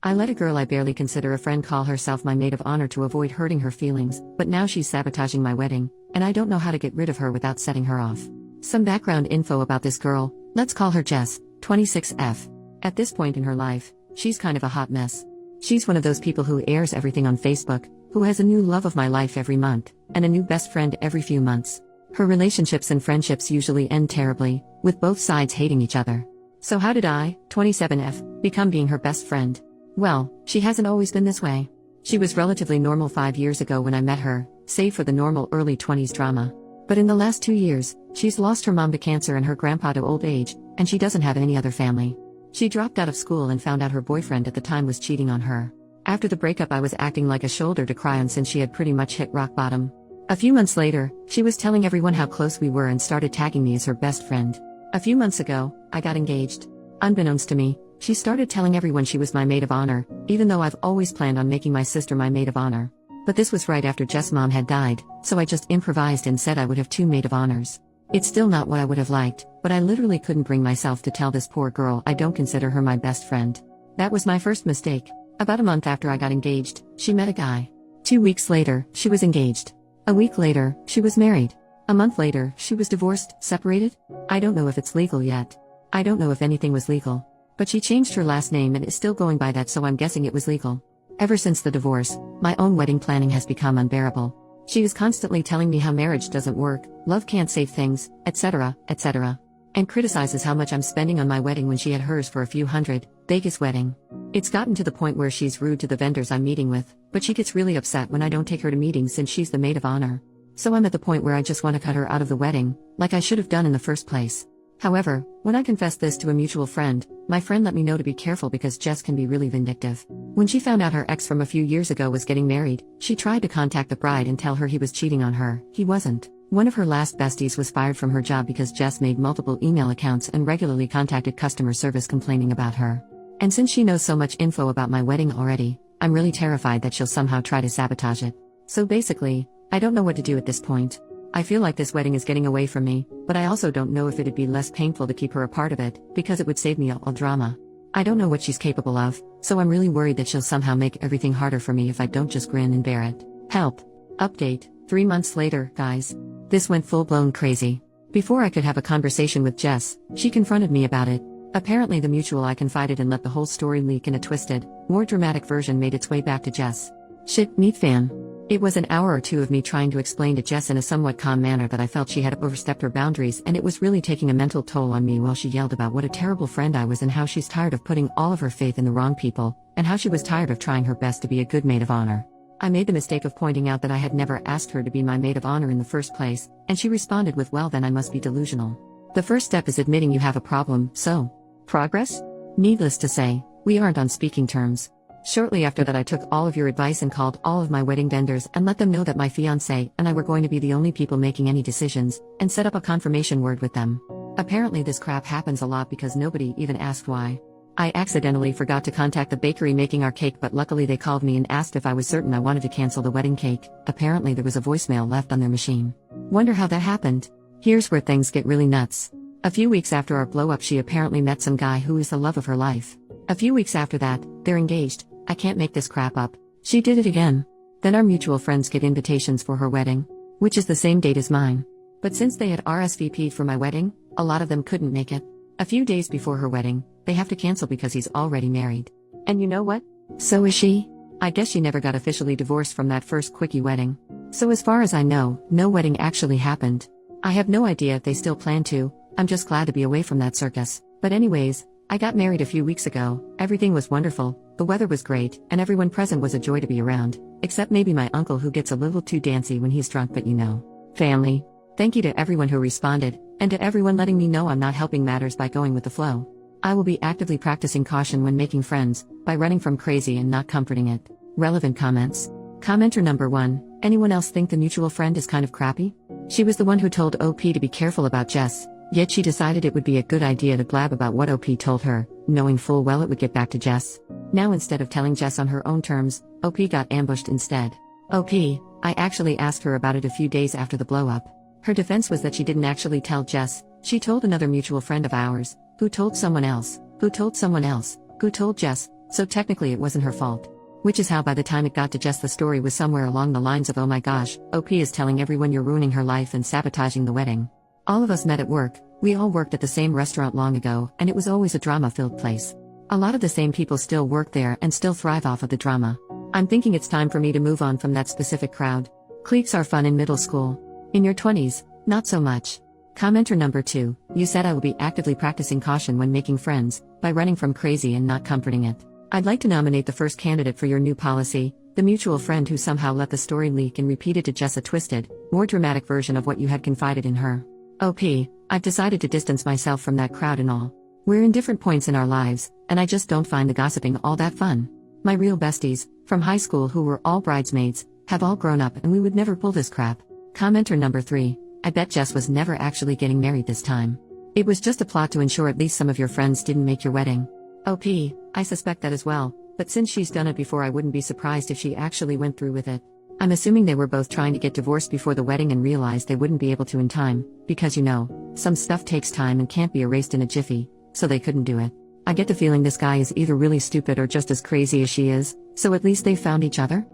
I let a girl I barely consider a friend call herself my maid of honor to avoid hurting her feelings, but now she's sabotaging my wedding, and I don't know how to get rid of her without setting her off. Some background info about this girl: let's call her Jess, 26F. At this point in her life, she's kind of a hot mess. She's one of those people who airs everything on Facebook, who has a new love of my life every month, and a new best friend every few months. Her relationships and friendships usually end terribly, with both sides hating each other. So how did I, 27F, become being her best friend? Well, she hasn't always been this way. She was relatively normal 5 years ago when I met her, save for the normal early 20s drama. But in the last 2 years, she's lost her mom to cancer and her grandpa to old age, and she doesn't have any other family. She dropped out of school and found out her boyfriend at the time was cheating on her. After the breakup, I was acting like a shoulder to cry on since she had pretty much hit rock bottom. A few months later, she was telling everyone how close we were and started tagging me as her best friend. A few months ago, I got engaged. Unbeknownst to me, she started telling everyone she was my maid of honor, even though I've always planned on making my sister my maid of honor. But this was right after Jess' mom had died, so I just improvised and said I would have 2 maid of honors. It's still not what I would have liked, but I literally couldn't bring myself to tell this poor girl I don't consider her my best friend. That was my first mistake. About a month after I got engaged, she met a guy. 2 weeks later, she was engaged. A week later, she was married. A month later, she was divorced, separated. I don't know if it's legal yet. I don't know if anything was legal. But she changed her last name and is still going by that, so I'm guessing it was legal. Ever since the divorce, my own wedding planning has become unbearable. She is constantly telling me how marriage doesn't work, love can't save things, etc., etc. And criticizes how much I'm spending on my wedding when she had hers for a few hundred. Vegas wedding. It's gotten to the point where she's rude to the vendors I'm meeting with, but she gets really upset when I don't take her to meetings since she's the maid of honor. So I'm at the point where I just want to cut her out of the wedding, like I should have done in the first place. However, when I confessed this to a mutual friend, my friend let me know to be careful because Jess can be really vindictive. When she found out her ex from a few years ago was getting married, she tried to contact the bride and tell her he was cheating on her. He wasn't. One of her last besties was fired from her job because Jess made multiple email accounts and regularly contacted customer service complaining about her. And since she knows so much info about my wedding already, I'm really terrified that she'll somehow try to sabotage it. So basically, I don't know what to do at this point. I feel like this wedding is getting away from me, but I also don't know if it'd be less painful to keep her a part of it, because it would save me all drama. I don't know what she's capable of, so I'm really worried that she'll somehow make everything harder for me if I don't just grin and bear it. Help. Update. 3 months later, guys. This went full-blown crazy. Before I could have a conversation with Jess, she confronted me about it. Apparently the mutual I confided in let the whole story leak, and a twisted, more dramatic version made its way back to Jess. Shit, meet fan. It was an hour or two of me trying to explain to Jess in a somewhat calm manner that I felt she had overstepped her boundaries, and it was really taking a mental toll on me while she yelled about what a terrible friend I was and how she's tired of putting all of her faith in the wrong people, and how she was tired of trying her best to be a good maid of honor. I made the mistake of pointing out that I had never asked her to be my maid of honor in the first place, and she responded with, well, then I must be delusional. The first step is admitting you have a problem, so. Progress? Needless to say, we aren't on speaking terms. Shortly after that, I took all of your advice and called all of my wedding vendors and let them know that my fiancé and I were going to be the only people making any decisions, and set up a confirmation word with them. Apparently this crap happens a lot because nobody even asked why. I accidentally forgot to contact the bakery making our cake, but luckily they called me and asked if I was certain I wanted to cancel the wedding cake. Apparently there was a voicemail left on their machine. Wonder how that happened. Here's where things get really nuts. A few weeks after our blow-up, she apparently met some guy who is the love of her life. A few weeks after that, they're engaged. I can't make this crap up. She did it again. Then our mutual friends get invitations for her wedding, which is the same date as mine. But since they had RSVP'd for my wedding, a lot of them couldn't make it. A few days before her wedding, they have to cancel because he's already married. And you know what? So is she. I guess she never got officially divorced from that first quickie wedding. So as far as I know, no wedding actually happened. I have no idea if they still plan to. I'm just glad to be away from that circus. But anyways, I got married a few weeks ago. Everything was wonderful, the weather was great, and everyone present was a joy to be around, except maybe my uncle who gets a little too dancy when he's drunk, but you know. Family. Thank you to everyone who responded, and to everyone letting me know I'm not helping matters by going with the flow. I will be actively practicing caution when making friends, by running from crazy and not comforting it. Relevant comments. Commenter number 1, anyone else think the mutual friend is kind of crappy? She was the one who told OP to be careful about Jess. Yet she decided it would be a good idea to blab about what OP told her, knowing full well it would get back to Jess. Now instead of telling Jess on her own terms, OP got ambushed instead. OP, I actually asked her about it a few days after the blow-up. Her defense was that she didn't actually tell Jess, she told another mutual friend of ours, who told someone else, who told someone else, who told Jess, so technically it wasn't her fault. Which is how by the time it got to Jess the story was somewhere along the lines of, oh my gosh, OP is telling everyone you're ruining her life and sabotaging the wedding. All of us met at work, we all worked at the same restaurant long ago, and it was always a drama-filled place. A lot of the same people still work there and still thrive off of the drama. I'm thinking it's time for me to move on from that specific crowd. Cliques are fun in middle school. In your 20s, not so much. Commenter number 2, you said I will be actively practicing caution when making friends, by running from crazy and not comforting it. I'd like to nominate the first candidate for your new policy, the mutual friend who somehow let the story leak and repeated to Jess a twisted, more dramatic version of what you had confided in her. OP, I've decided to distance myself from that crowd and all. We're in different points in our lives, and I just don't find the gossiping all that fun. My real besties, from high school who were all bridesmaids, have all grown up and we would never pull this crap. Commenter number 3, I bet Jess was never actually getting married this time. It was just a plot to ensure at least some of your friends didn't make your wedding. OP, I suspect that as well, but since she's done it before I wouldn't be surprised if she actually went through with it. I'm assuming they were both trying to get divorced before the wedding and realized they wouldn't be able to in time, because some stuff takes time and can't be erased in a jiffy, so they couldn't do it. I get the feeling this guy is either really stupid or just as crazy as she is, so at least they found each other?